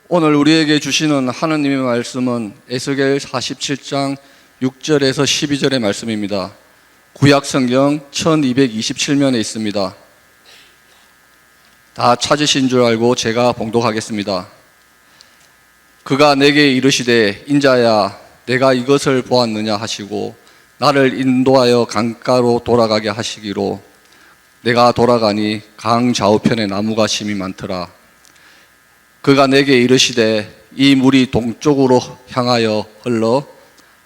오늘 우리에게 주시는 하느님의 말씀은 에스겔 47장 6절에서 12절의 말씀입니다. 구약성경 1227면에 있습니다. 다 찾으신 줄 알고 제가 봉독하겠습니다. 그가 내게 이르시되 인자야 내가 이것을 보았느냐 하시고 나를 인도하여 강가로 돌아가게 하시기로 내가 돌아가니 강 좌우편에 나무가 심이 많더라. 그가 내게 이르시되 이 물이 동쪽으로 향하여 흘러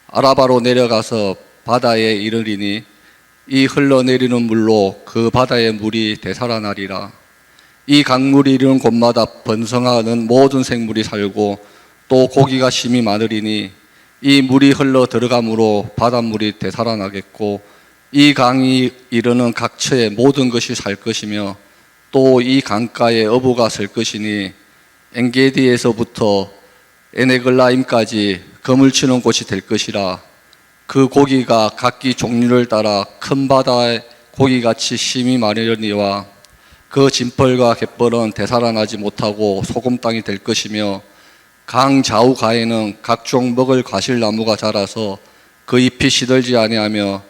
아라바로 내려가서 바다에 이르리니 이 흘러내리는 물로 그 바다의 물이 되살아나리라. 이 강물이 이르는 곳마다 번성하는 모든 생물이 살고 또 고기가 심이 많으리니 이 물이 흘러 들어감으로 바닷물이 되살아나겠고 이 강이 이르는 각처의 모든 것이 살 것이며 또 이 강가에 어부가 설 것이니 엔게디에서부터 에네글라임까지 그물 치는 곳이 될 것이라. 그 고기가 각기 종류를 따라 큰 바다의 고기같이 심이 많으려니와 그 진펄과 갯벌은 되살아나지 못하고 소금 땅이 될 것이며 강 좌우 가에는 각종 먹을 과실나무가 자라서 그 잎이 시들지 아니하며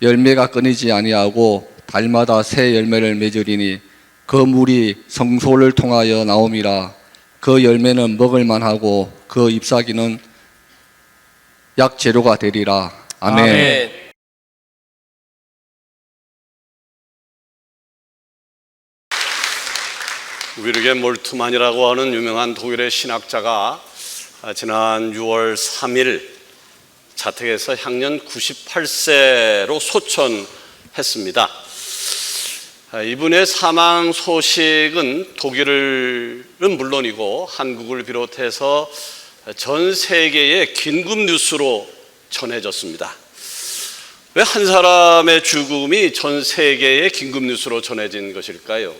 열매가 끊이지 아니하고 달마다 새 열매를 맺으리니 그 물이 성소를 통하여 나옴이라. 그 열매는 먹을 만하고 그 잎사귀는 약재료가 되리라. 아멘. 위르게 몰트만이라고 하는 유명한 독일의 신학자가 지난 6월 3일 자택에서 향년 98세로 소천했습니다. 이분의 사망 소식은 독일은 물론이고 한국을 비롯해서 전 세계의 긴급 뉴스로 전해졌습니다. 왜 한 사람의 죽음이 전 세계의 긴급 뉴스로 전해진 것일까요?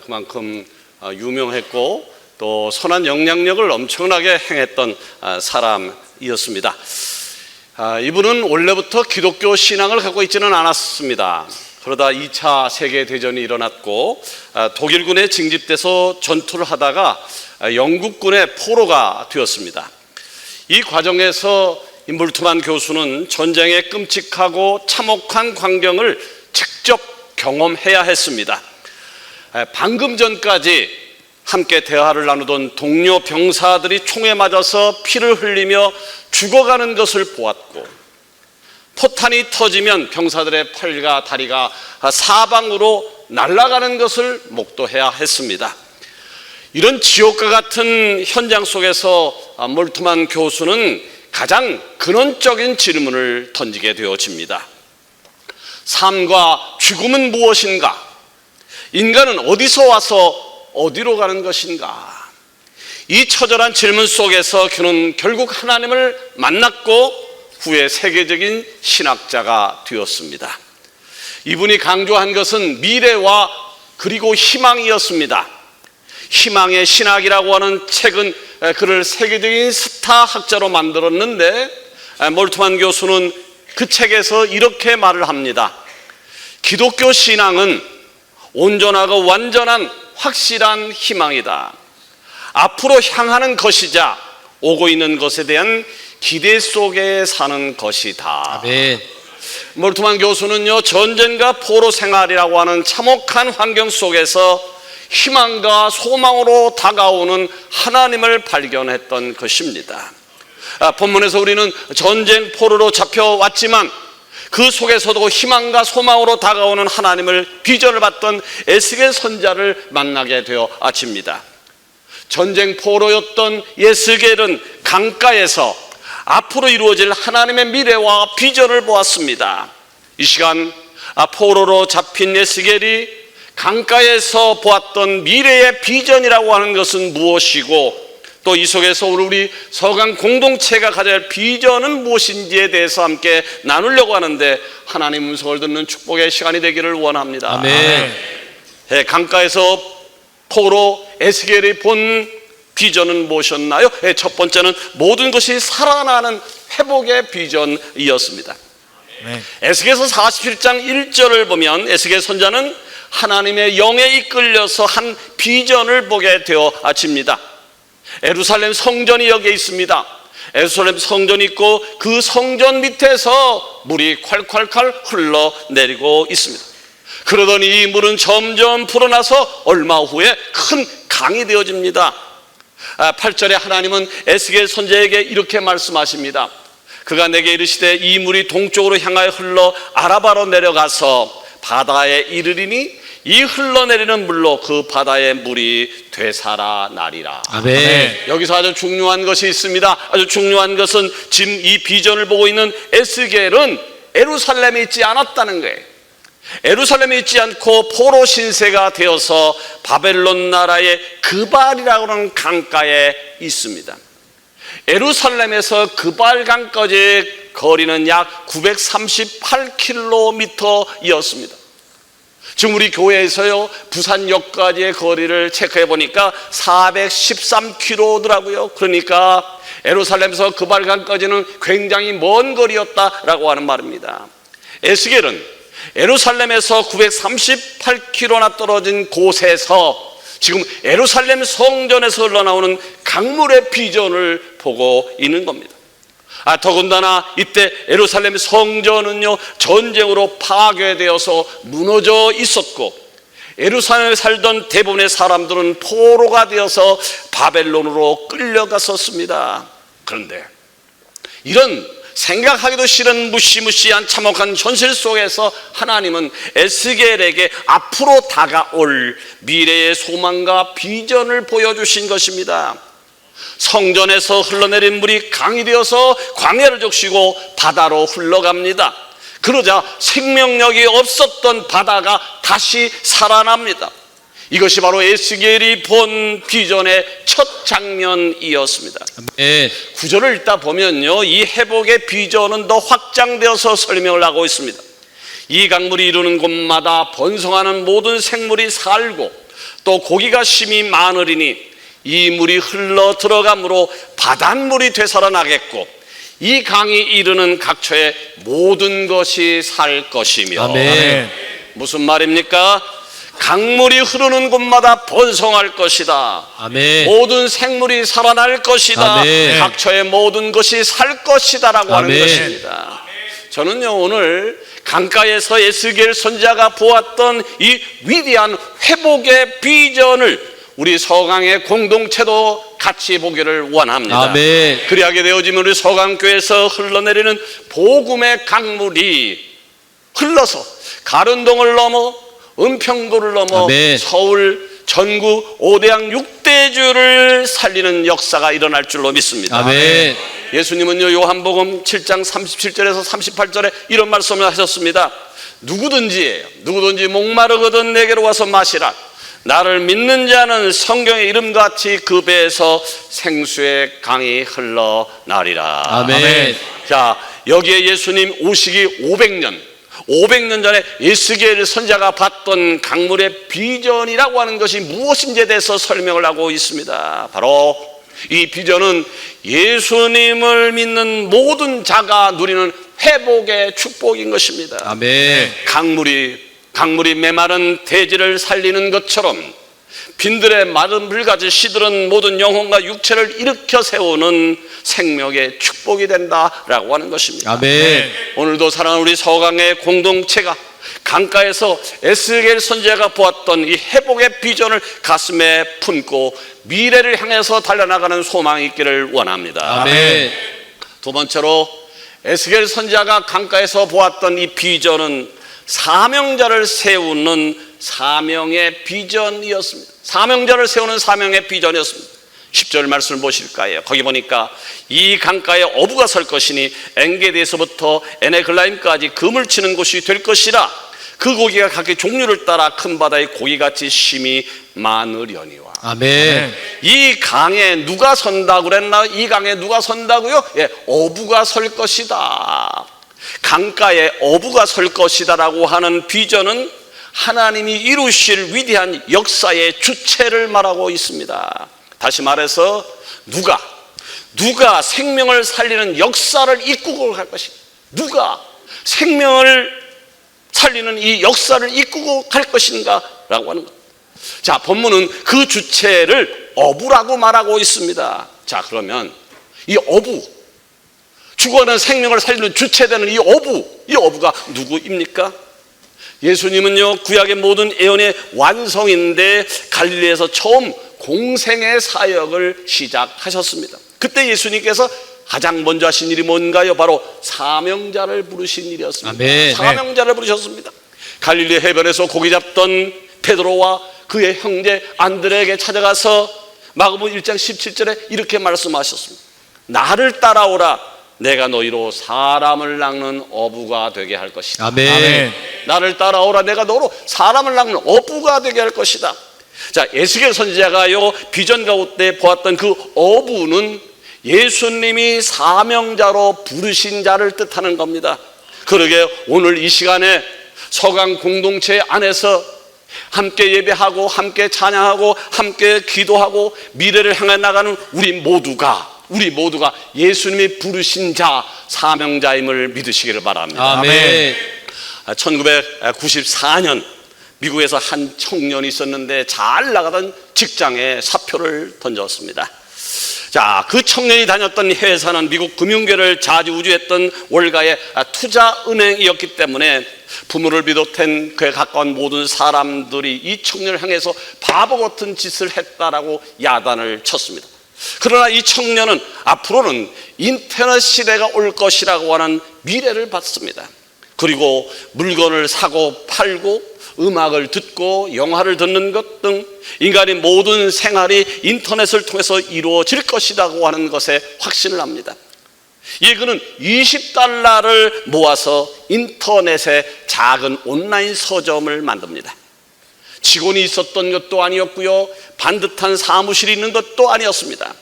그만큼 유명했고 또 선한 영향력을 엄청나게 행했던 사람이었습니다. 이분은 원래부터 기독교 신앙을 갖고 있지는 않았습니다. 그러다 2차 세계대전이 일어났고 독일군에 징집돼서 전투를 하다가 영국군의 포로가 되었습니다. 이 과정에서 몰트만 교수는 전쟁의 끔찍하고 참혹한 광경을 직접 경험해야 했습니다. 방금 전까지 함께 대화를 나누던 동료 병사들이 총에 맞아서 피를 흘리며 죽어가는 것을 보았고 포탄이 터지면 병사들의 팔과 다리가 사방으로 날아가는 것을 목도해야 했습니다. 이런 지옥과 같은 현장 속에서 몰트만 교수는 가장 근원적인 질문을 던지게 되어집니다. 삶과 죽음은 무엇인가? 인간은 어디서 와서 어디로 가는 것인가? 이 처절한 질문 속에서 그는 결국 하나님을 만났고 후에 세계적인 신학자가 되었습니다. 이분이 강조한 것은 미래와 그리고 희망이었습니다. 희망의 신학이라고 하는 책은 그를 세계적인 스타 학자로 만들었는데 몰트만 교수는 그 책에서 이렇게 말을 합니다. 기독교 신앙은 온전하고 완전한 확실한 희망이다. 앞으로 향하는 것이자 오고 있는 것에 대한 기대 속에 사는 것이다. 아멘. 몰트만 교수는요, 전쟁과 포로 생활이라고 하는 참혹한 환경 속에서 희망과 소망으로 다가오는 하나님을 발견했던 것입니다. 본문에서 우리는 전쟁 포로로 잡혀왔지만 그 속에서도 희망과 소망으로 다가오는 하나님을 비전을 받던 에스겔 선지자를 만나게 되어 아칩니다. 전쟁 포로였던 에스겔은 강가에서 앞으로 이루어질 하나님의 미래와 비전을 보았습니다. 이 시간 포로로 잡힌 에스겔이 강가에서 보았던 미래의 비전이라고 하는 것은 무엇이고 또 이 속에서 우리 서강 공동체가 가져야 할 비전은 무엇인지에 대해서 함께 나누려고 하는데 하나님 음성을 듣는 축복의 시간이 되기를 원합니다. 아멘. 강가에서 포로 에스겔이 본 비전은 무엇이었나요? 첫 번째는 모든 것이 살아나는 회복의 비전이었습니다. 네. 에스겔서 47장 1절을 보면 에스겔 선지자는 하나님의 영에 이끌려서 한 비전을 보게 되어 아칩니다. 예루살렘 성전이 여기에 있습니다. 예루살렘 성전이 있고 그 성전 밑에서 물이 콸콸콸 흘러내리고 있습니다. 그러더니 이 물은 점점 불어나서 얼마 후에 큰 강이 되어집니다. 8절에 하나님은 에스겔 선지자에게 이렇게 말씀하십니다. 그가 내게 이르시되 이 물이 동쪽으로 향하여 흘러 아라바로 내려가서 바다에 이르리니 이 흘러내리는 물로 그 바다의 물이 되살아나리라. 아멘. 여기서 아주 중요한 것이 있습니다. 아주 중요한 것은 지금 이 비전을 보고 있는 에스겔은 예루살렘에 있지 않았다는 거예요. 예루살렘에 있지 않고 포로 신세가 되어서 바벨론 나라의 그발이라고 하는 강가에 있습니다. 예루살렘에서 그발강까지 거리는 약 938km였습니다. 지금 우리 교회에서요 부산역까지의 거리를 체크해 보니까 413km더라고요. 그러니까 예루살렘에서 그발강까지는 굉장히 먼 거리였다라고 하는 말입니다. 에스겔은 예루살렘에서 938km나 떨어진 곳에서 지금 예루살렘 성전에서 흘러나오는 강물의 비전을 보고 있는 겁니다. 더군다나 이때 예루살렘 성전은요 전쟁으로 파괴되어서 무너져 있었고 예루살렘에 살던 대부분의 사람들은 포로가 되어서 바벨론으로 끌려갔었습니다. 그런데 이런 생각하기도 싫은 무시무시한 참혹한 현실 속에서 하나님은 에스겔에게 앞으로 다가올 미래의 소망과 비전을 보여주신 것입니다. 성전에서 흘러내린 물이 강이 되어서 광야를 적시고 바다로 흘러갑니다. 그러자 생명력이 없었던 바다가 다시 살아납니다. 이것이 바로 에스겔이 본 비전의 첫 장면이었습니다. 아멘. 구절을 읽다 보면요 이 회복의 비전은 더 확장되어서 설명을 하고 있습니다. 이 강물이 이루는 곳마다 번성하는 모든 생물이 살고 또 고기가 심히 많으리니 이 물이 흘러 들어가므로 바닷물이 되살아나겠고 이 강이 이르는 각처에 모든 것이 살 것이며. 아멘. 무슨 말입니까? 강물이 흐르는 곳마다 번성할 것이다. 아멘. 모든 생물이 살아날 것이다. 아멘. 각처의 모든 것이 살 것이다라고 하는 아멘. 것입니다. 저는요 오늘 강가에서 에스겔 선지자가 보았던 이 위대한 회복의 비전을 우리 서강의 공동체도 같이 보기를 원합니다. 아멘. 그리하게 되어지면 우리 서강교회에서 흘러내리는 복음의 강물이 흘러서 가른동을 넘어 은평도를 넘어 아멘. 서울 전국 5대양 6대주를 살리는 역사가 일어날 줄로 믿습니다. 아멘. 예수님은요 요한복음 7장 37절에서 38절에 이런 말씀을 하셨습니다. 누구든지 목마르거든 내게로 와서 마시라. 나를 믿는 자는 성경의 이름같이 그 배에서 생수의 강이 흘러나리라. 아멘. 자, 여기에 예수님 오시기 500년 전에 에스겔 선지자가 봤던 강물의 비전이라고 하는 것이 무엇인지에 대해서 설명을 하고 있습니다. 바로 이 비전은 예수님을 믿는 모든 자가 누리는 회복의 축복인 것입니다. 아멘. 강물이 메마른 대지를 살리는 것처럼 빈들의 마른 물같이 시들은 모든 영혼과 육체를 일으켜 세우는 생명의 축복이 된다라고 하는 것입니다. 아멘. 오늘도 사랑하는 우리 서강의 공동체가 강가에서 에스겔 선지자가 보았던 이 회복의 비전을 가슴에 품고 미래를 향해서 달려나가는 소망이 있기를 원합니다. 아멘. 두 번째로 에스겔 선지자가 강가에서 보았던 이 비전은 사명자를 세우는 사명의 비전이었습니다. 사명자를 세우는 사명의 비전이었습니다. 10절 말씀을 보실까요? 거기 보니까 이 강가에 어부가 설 것이니 엔게디에서부터 에네글라임까지 금을 치는 곳이 될 것이라. 그 고기가 각기 종류를 따라 큰 바다의 고기같이 심히 많으려니와. 아멘. 이 강에 누가 선다고 그랬나? 이 강에 누가 선다고요? 어부가 설 것이다. 강가에 어부가 설 것이다라고 하는 비전은 하나님이 이루실 위대한 역사의 주체를 말하고 있습니다. 다시 말해서 누가 생명을 살리는 역사를 이끌고 갈 것인가? 누가 생명을 살리는 이 역사를 이끌고 갈 것인가? 라고 하는 것. 자, 본문은 그 주체를 어부라고 말하고 있습니다. 자, 그러면 이 어부, 죽어가는 생명을 살리는 주체되는 이 어부가 누구입니까? 예수님은요, 구약의 모든 예언의 완성인데 갈릴리에서 처음 공생의 사역을 시작하셨습니다. 그때 예수님께서 가장 먼저 하신 일이 뭔가요? 바로 사명자를 부르신 일이었습니다. 아멘. 사명자를 부르셨습니다. 갈릴리 해변에서 고기 잡던 베드로와 그의 형제 안드레에게 찾아가서 마가복음 1장 17절에 이렇게 말씀하셨습니다. 나를 따라오라. 내가 너희로 사람을 낚는 어부가 되게 할 것이다. 아멘. 나를 따라오라. 내가 너로 사람을 낚는 어부가 되게 할 것이다. 자, 에스겔 선지자가요, 비전 가운데 보았던 그 어부는 예수님이 사명자로 부르신 자를 뜻하는 겁니다. 그러게 오늘 이 시간에 서강 공동체 안에서 함께 예배하고 함께 찬양하고 함께 기도하고 미래를 향해 나가는 우리 모두가 예수님이 부르신 자, 사명자임을 믿으시기를 바랍니다. 아멘. 1994년 미국에서 한 청년이 있었는데 잘 나가던 직장에 사표를 던졌습니다. 자, 그 청년이 다녔던 회사는 미국 금융계를 좌지우지했던 월가의 투자은행이었기 때문에 부모를 비롯한 그에 가까운 모든 사람들이 이 청년을 향해서 바보 같은 짓을 했다라고 야단을 쳤습니다. 그러나 이 청년은 앞으로는 인터넷 시대가 올 것이라고 하는 미래를 봤습니다. 그리고 물건을 사고 팔고 음악을 듣고 영화를 듣는 것 등 인간의 모든 생활이 인터넷을 통해서 이루어질 것이라고 하는 것에 확신을 합니다. 예, 그는 $20를 모아서 인터넷에 작은 온라인 서점을 만듭니다. 직원이 있었던 것도 아니었고요, 반듯한 사무실이 있는 것도 아니었습니다.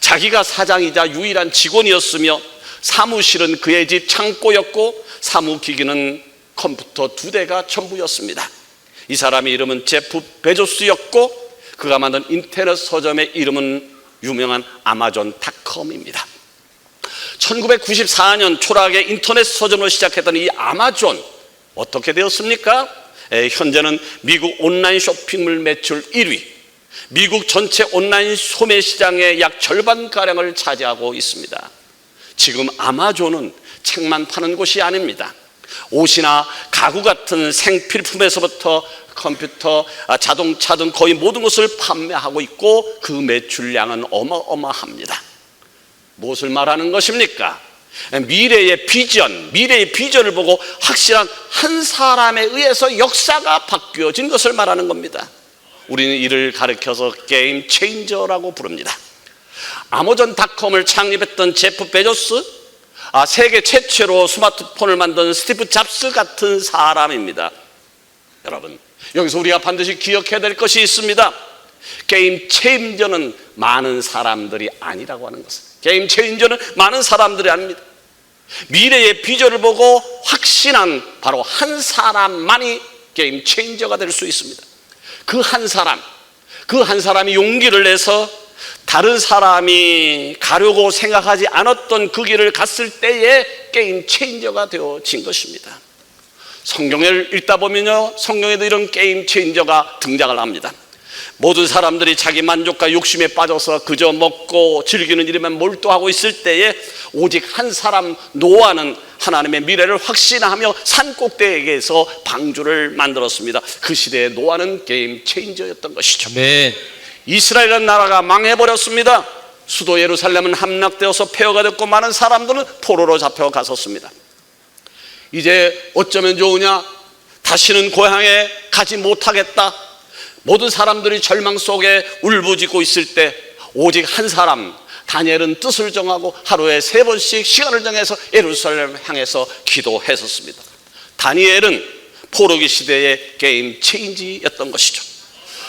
자기가 사장이자 유일한 직원이었으며 사무실은 그의 집 창고였고 사무기기는 컴퓨터 2대가 전부였습니다. 이 사람의 이름은 제프 베조스였고 그가 만든 인터넷 서점의 이름은 유명한 아마존닷컴입니다. 1994년 초락에 인터넷 서점을 시작했던 이 아마존, 어떻게 되었습니까? 현재는 미국 온라인 쇼핑몰 매출 1위, 미국 전체 온라인 소매 시장의 약 절반가량을 차지하고 있습니다. 지금 아마존은 책만 파는 곳이 아닙니다. 옷이나 가구 같은 생필품에서부터 컴퓨터, 자동차 등 거의 모든 것을 판매하고 있고 그 매출량은 어마어마합니다. 무엇을 말하는 것입니까? 미래의 비전을 보고 확실한 한 사람에 의해서 역사가 바뀌어진 것을 말하는 겁니다. 우리는 이를 가리켜서 게임 체인저라고 부릅니다. 아마존닷컴을 창립했던 제프 베조스, 세계 최초로 스마트폰을 만든 스티브 잡스 같은 사람입니다. 여러분, 여기서 우리가 반드시 기억해야 될 것이 있습니다. 게임 체인저는 많은 사람들이 아니라고 하는 것은, 게임 체인저는 많은 사람들이 아닙니다. 미래의 비전을 보고 확신한 바로 한 사람만이 게임 체인저가 될 수 있습니다. 그 한 사람이 용기를 내서 다른 사람이 가려고 생각하지 않았던 그 길을 갔을 때에 게임 체인저가 되어진 것입니다. 성경을 읽다 보면요, 성경에도 이런 게임 체인저가 등장을 합니다. 모든 사람들이 자기 만족과 욕심에 빠져서 그저 먹고 즐기는 일에만 몰두하고 있을 때에 오직 한 사람 노아는 하나님의 미래를 확신하며 산 꼭대기에서 방주를 만들었습니다. 그 시대에 노아는 게임 체인저였던 것이죠. 아멘. 이스라엘이라는 나라가 망해버렸습니다. 수도 예루살렘은 함락되어서 폐허가 됐고 많은 사람들은 포로로 잡혀갔었습니다. 이제 어쩌면 좋으냐? 다시는 고향에 가지 못하겠다. 모든 사람들이 절망 속에 울부짖고 있을 때 오직 한 사람, 다니엘은 뜻을 정하고 하루에 3번씩 시간을 정해서 예루살렘을 향해서 기도했었습니다. 다니엘은 포로기 시대의 게임 체인지였던 것이죠.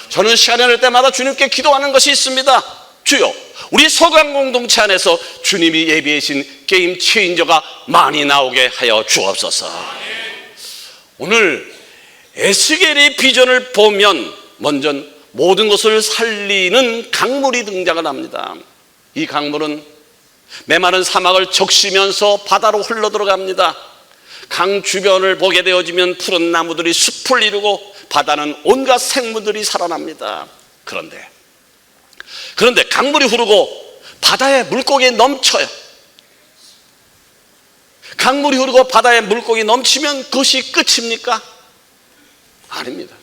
저는 시간이 날 때마다 주님께 기도하는 것이 있습니다. 주여, 우리 서강 공동체 안에서 주님이 예비해 주신 게임 체인저가 많이 나오게 하여 주옵소서. 오늘 에스겔의 비전을 보면 먼저 모든 것을 살리는 강물이 등장을 합니다. 이 강물은 메마른 사막을 적시면서 바다로 흘러들어갑니다. 강 주변을 보게 되어지면 푸른 나무들이 숲을 이루고 바다는 온갖 생물들이 살아납니다. 그런데 그런데 강물이 흐르고 바다에 물고기 넘쳐요. 강물이 흐르고 바다에 물고기 넘치면 그것이 끝입니까? 아닙니다.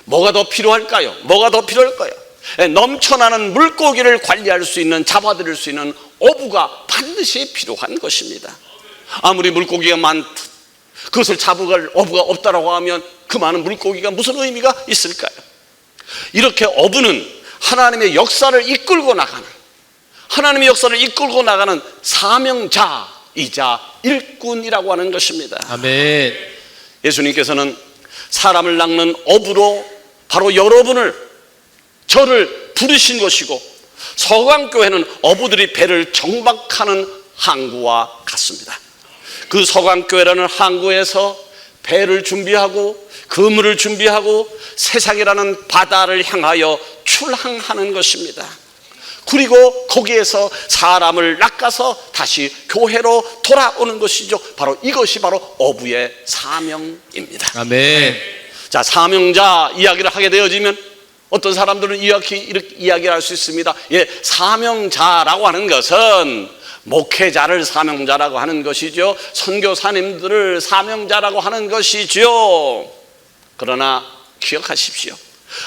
뭐가 더 필요할까요? 뭐가 더 필요할까요? 넘쳐나는 물고기를 관리할 수 있는, 잡아들일 수 있는 어부가 반드시 필요한 것입니다. 아무리 물고기가 많다, 그것을 잡아갈 어부가 없다라고 하면 그 많은 물고기가 무슨 의미가 있을까요? 이렇게 어부는 하나님의 역사를 이끌고 나가는, 하나님의 역사를 이끌고 나가는 사명자이자 일꾼이라고 하는 것입니다. 아멘. 예수님께서는 사람을 낚는 어부로 바로 여러분을, 저를 부르신 것이고, 서강교회는 어부들이 배를 정박하는 항구와 같습니다. 그 서강교회라는 항구에서 배를 준비하고 그물을 준비하고 세상이라는 바다를 향하여 출항하는 것입니다. 그리고 거기에서 사람을 낚아서 다시 교회로 돌아오는 것이죠. 바로 이것이 바로 어부의 사명입니다. 아멘. 자, 사명자 이야기를 하게 되어지면 어떤 사람들은 이렇게 이야기를 할 수 있습니다. 예, 사명자라고 하는 것은 목회자를 사명자라고 하는 것이죠. 선교사님들을 사명자라고 하는 것이죠. 그러나 기억하십시오.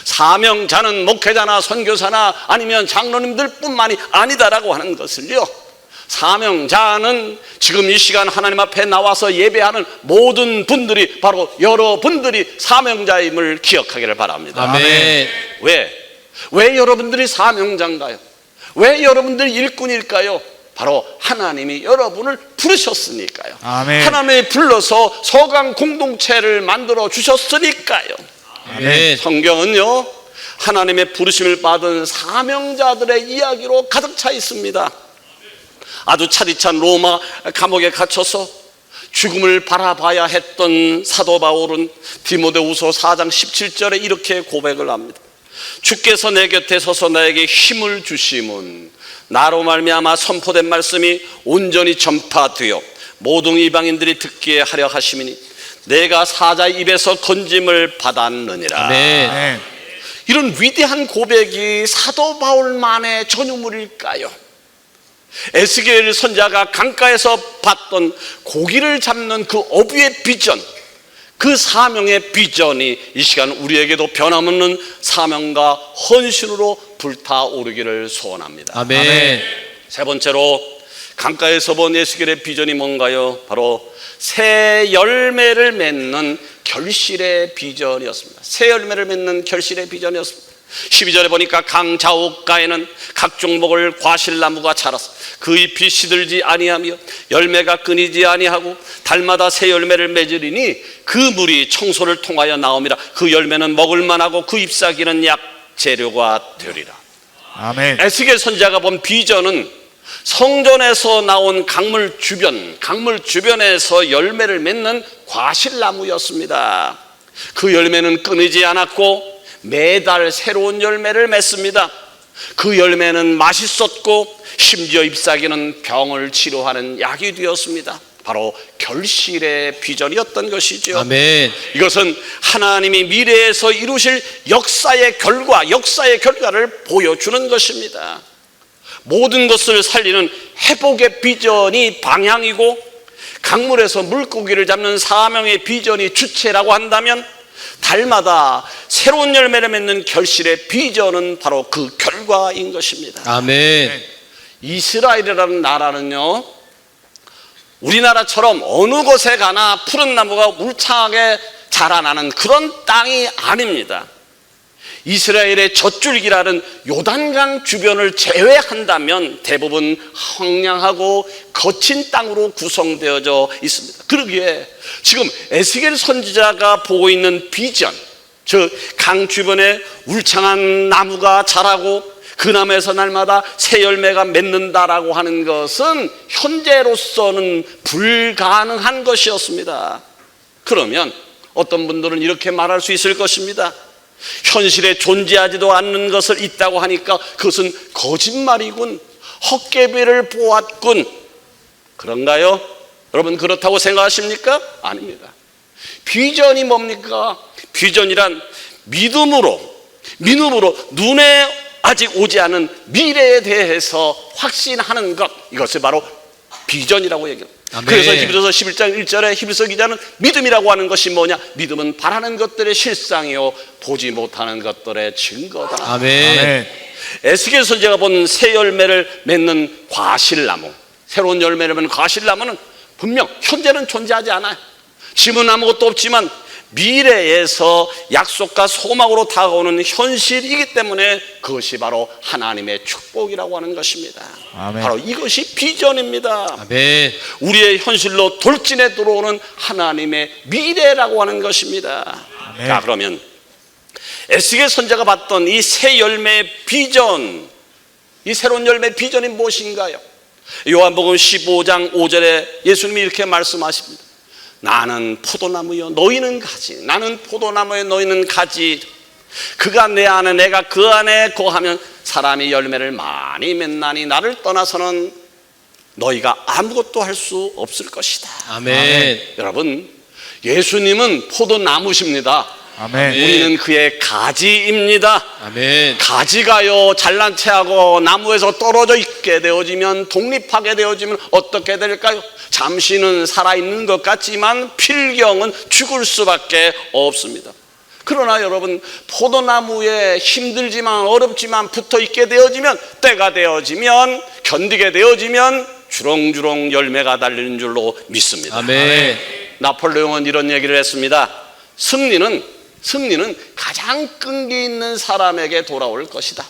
사명자는 목회자나 선교사나 아니면 장로님들 뿐만이 아니다라고 하는 것을요, 사명자는 지금 이 시간 하나님 앞에 나와서 예배하는 모든 분들이, 바로 여러분들이 사명자임을 기억하기를 바랍니다. 아멘. 왜 여러분들이 사명자인가요? 왜 여러분들이 일꾼일까요? 바로 하나님이 여러분을 부르셨으니까요. 아멘. 하나님이 불러서 서강 공동체를 만들어 주셨으니까요. 아멘. 성경은요, 하나님의 부르심을 받은 사명자들의 이야기로 가득 차 있습니다. 아주 차디찬 로마 감옥에 갇혀서 죽음을 바라봐야 했던 사도 바울은 디모데후서 4장 17절에 이렇게 고백을 합니다. 주께서 내 곁에 서서 나에게 힘을 주심은 나로 말미암아 선포된 말씀이 온전히 전파되어 모든 이방인들이 듣기에 하려 하심이니 내가 사자의 입에서 건짐을 받았느니라. 아멘. 아멘. 이런 위대한 고백이 사도 바울만의 전유물일까요? 에스겔 선지자가 강가에서 봤던 고기를 잡는 그 어부의 비전, 그 사명의 비전이 이 시간 우리에게도 변함없는 사명과 헌신으로 불타오르기를 소원합니다. 아멘. 세 번째로 강가에서 본 에스겔의 비전이 뭔가요? 바로 새 열매를 맺는 결실의 비전이었습니다. 새 열매를 맺는 결실의 비전이었습니다. 12절에 보니까 강 좌우가에는 각종 먹을 과실나무가 자라서 그 잎이 시들지 아니하며 열매가 끊이지 아니하고 달마다 새 열매를 맺으리니 그 물이 청소를 통하여 나옵니다. 그 열매는 먹을 만하고 그 잎사귀는 약 재료가 되리라. 아멘. 에스겔 선지자가 본 비전은 성전에서 나온 강물 주변에서 열매를 맺는 과실나무였습니다. 그 열매는 끊이지 않았고 매달 새로운 열매를 맺습니다. 그 열매는 맛있었고 심지어 잎사귀는 병을 치료하는 약이 되었습니다. 바로 결실의 비전이었던 것이죠. 아멘. 이것은 하나님이 미래에서 이루실 역사의 결과를 보여주는 것입니다. 모든 것을 살리는 회복의 비전이 방향이고 강물에서 물고기를 잡는 사명의 비전이 주체라고 한다면 달마다 새로운 열매를 맺는 결실의 비전은 바로 그 결과인 것입니다. 아멘. 이스라엘이라는 나라는요, 우리나라처럼 어느 곳에 가나 푸른 나무가 울창하게 자라나는 그런 땅이 아닙니다. 이스라엘의 젖줄기라는 요단강 주변을 제외한다면 대부분 황량하고 거친 땅으로 구성되어져 있습니다. 그러기에 지금 에스겔 선지자가 보고 있는 비전, 즉 강 주변에 울창한 나무가 자라고 그 나무에서 날마다 새 열매가 맺는다라고 하는 것은 현재로서는 불가능한 것이었습니다. 그러면 어떤 분들은 이렇게 말할 수 있을 것입니다. 현실에 존재하지도 않는 것을 있다고 하니까 그것은 거짓말이군, 헛개비를 보았군. 그런가요? 여러분 그렇다고 생각하십니까? 아닙니다. 비전이 뭡니까? 비전이란 믿음으로 눈에 아직 오지 않은 미래에 대해서 확신하는 것, 이것을 바로 비전이라고 얘기합니다. 아멘. 그래서 히브리서 11장 1절에 히브리서 기자는 믿음이라고 하는 것이 뭐냐? 믿음은 바라는 것들의 실상이요 보지 못하는 것들의 증거다. 아멘. 에스겔 선지자가 본 새 열매를 맺는 과실나무, 새로운 열매를 맺는 과실나무는 분명 현재는 존재하지 않아요. 지금은 아무것도 없지만 미래에서 약속과 소망으로 다가오는 현실이기 때문에 그것이 바로 하나님의 축복이라고 하는 것입니다. 아멘. 바로 이것이 비전입니다. 아멘. 우리의 현실로 돌진해 들어오는 하나님의 미래라고 하는 것입니다. 아멘. 자, 그러면 에스겔 선지자가 봤던 이 새 열매의 비전, 이 새로운 열매의 비전이 무엇인가요? 요한복음 15장 5절에 예수님이 이렇게 말씀하십니다. 나는 포도나무요 너희는 가지. 나는 포도나무에 너희는 가지. 그가 내 안에 내가 그 안에 거하면 사람이 열매를 많이 맺나니 나를 떠나서는 너희가 아무것도 할 수 없을 것이다. 아멘. 여러분, 예수님은 포도나무십니다. 아멘. 우리는 그의 가지입니다. 아멘. 가지가요 잘난 체하고 나무에서 떨어져 있게 되어지면, 독립하게 되어지면 어떻게 될까요? 잠시는 살아있는 것 같지만 필경은 죽을 수밖에 없습니다. 그러나 여러분, 포도나무에 힘들지만 어렵지만 붙어 있게 되어지면, 때가 되어지면, 견디게 되어지면 주렁주렁 열매가 달리는 줄로 믿습니다. 아멘. 나폴레옹은 이런 얘기를 했습니다. 승리는 가장 끈기 있는 사람에게 돌아올 것이다.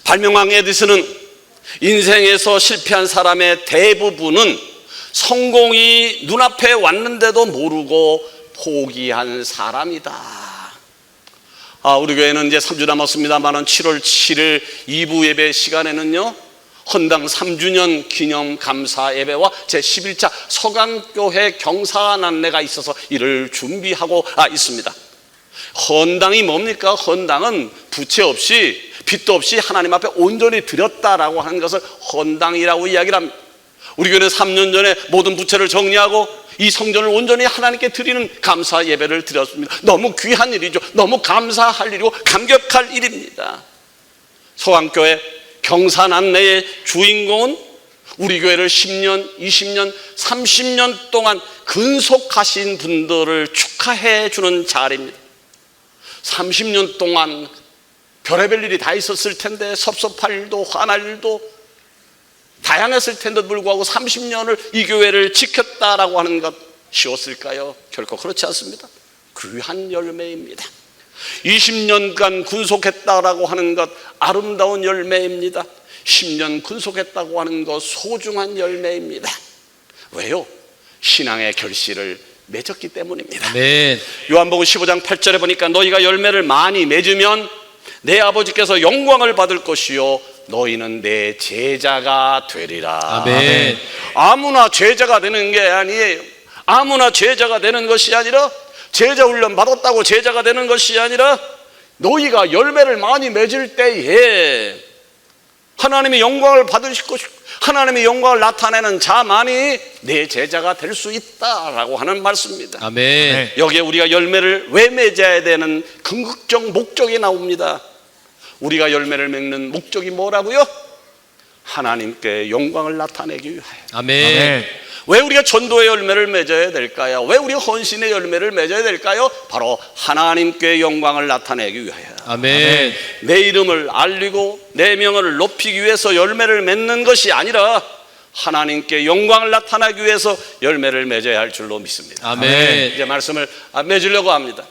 발명왕 에디슨은 인생에서 실패한 사람의 대부분은 성공이 눈앞에 왔는데도 모르고 포기한 사람이다. 우리 교회는 이제 3주 남았습니다만 7월 7일 2부 예배 시간에는요, 헌당 3주년 기념 감사 예배와 제11차 서강교회 경사난례가 있어서 이를 준비하고 있습니다. 헌당이 뭡니까? 헌당은 부채 없이 빚도 없이 하나님 앞에 온전히 드렸다라고 하는 것을 헌당이라고 이야기를 합니다. 우리 교회는 3년 전에 모든 부채를 정리하고 이 성전을 온전히 하나님께 드리는 감사 예배를 드렸습니다. 너무 귀한 일이죠. 너무 감사할 일이고 감격할 일입니다. 서강교회 경사난례의 주인공은 우리 교회를 10년, 20년, 30년 동안 근속하신 분들을 축하해 주는 자리입니다. 30년 동안 별의별 일이 다 있었을 텐데, 섭섭할 일도 화날 일도 다양했을 텐데도 불구하고 30년을 이 교회를 지켰다라고 하는 것 쉬웠을까요? 결코 그렇지 않습니다. 귀한 열매입니다. 20년간 군속했다라고 하는 것 아름다운 열매입니다. 10년 군속했다고 하는 것 소중한 열매입니다. 왜요? 신앙의 결실을 맺었기 때문입니다. 아멘. 요한복음 15장 8절에 보니까 너희가 열매를 많이 맺으면 내 아버지께서 영광을 받을 것이요 너희는 내 제자가 되리라. 아멘. 아무나 제자가 되는 게 아니에요. 아무나 제자가 되는 것이 아니라, 제자 훈련 받았다고 제자가 되는 것이 아니라, 너희가 열매를 많이 맺을 때에 하나님의 영광을 받으실 것이고 하나님의 영광을 나타내는 자만이 내 제자가 될 수 있다라고 하는 말씀입니다. 아멘. 여기에 우리가 열매를 왜 맺어야 되는 궁극적 목적이 나옵니다. 우리가 열매를 맺는 목적이 뭐라고요? 하나님께 영광을 나타내기 위하여. 아멘. 왜 우리가 전도의 열매를 맺어야 될까요? 왜 우리가 헌신의 열매를 맺어야 될까요? 바로 하나님께 영광을 나타내기 위하여. 아멘. 내 이름을 알리고 내 명을 높이기 위해서 열매를 맺는 것이 아니라 하나님께 영광을 나타내기 위해서 열매를 맺어야 할 줄로 믿습니다. 아멘. 이제 말씀을 맺으려고 합니다.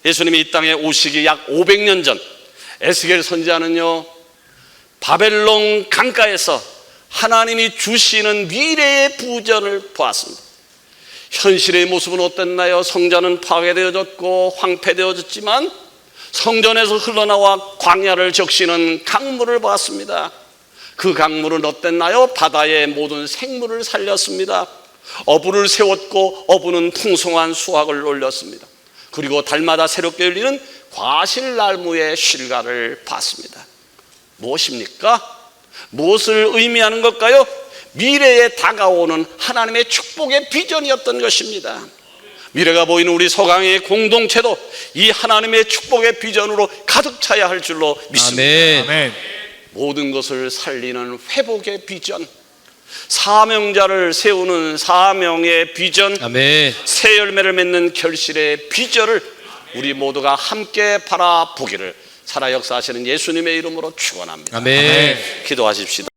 예수님이 이 땅에 오시기 약 500년 전, 에스겔 선지자는요, 바벨론 강가에서 하나님이 주시는 미래의 부전을 보았습니다. 현실의 모습은 어땠나요? 성전은 파괴되어졌고 황폐되어졌지만 성전에서 흘러나와 광야를 적시는 강물을 보았습니다. 그 강물은 어땠나요? 바다의 모든 생물을 살렸습니다. 어부를 세웠고 어부는 풍성한 수확을 올렸습니다. 그리고 달마다 새롭게 열리는 과실나무의 실과를 봤습니다. 무엇입니까? 무엇을 의미하는 걸까요? 미래에 다가오는 하나님의 축복의 비전이었던 것입니다. 미래가 보이는 우리 서강의 공동체도 이 하나님의 축복의 비전으로 가득 차야 할 줄로 믿습니다. 아멘. 아멘. 모든 것을 살리는 회복의 비전, 사명자를 세우는 사명의 비전, 아멘. 새 열매를 맺는 결실의 비전을 우리 모두가 함께 바라보기를 살아 역사하시는 예수님의 이름으로 축원합니다. 아멘. 기도하십시다.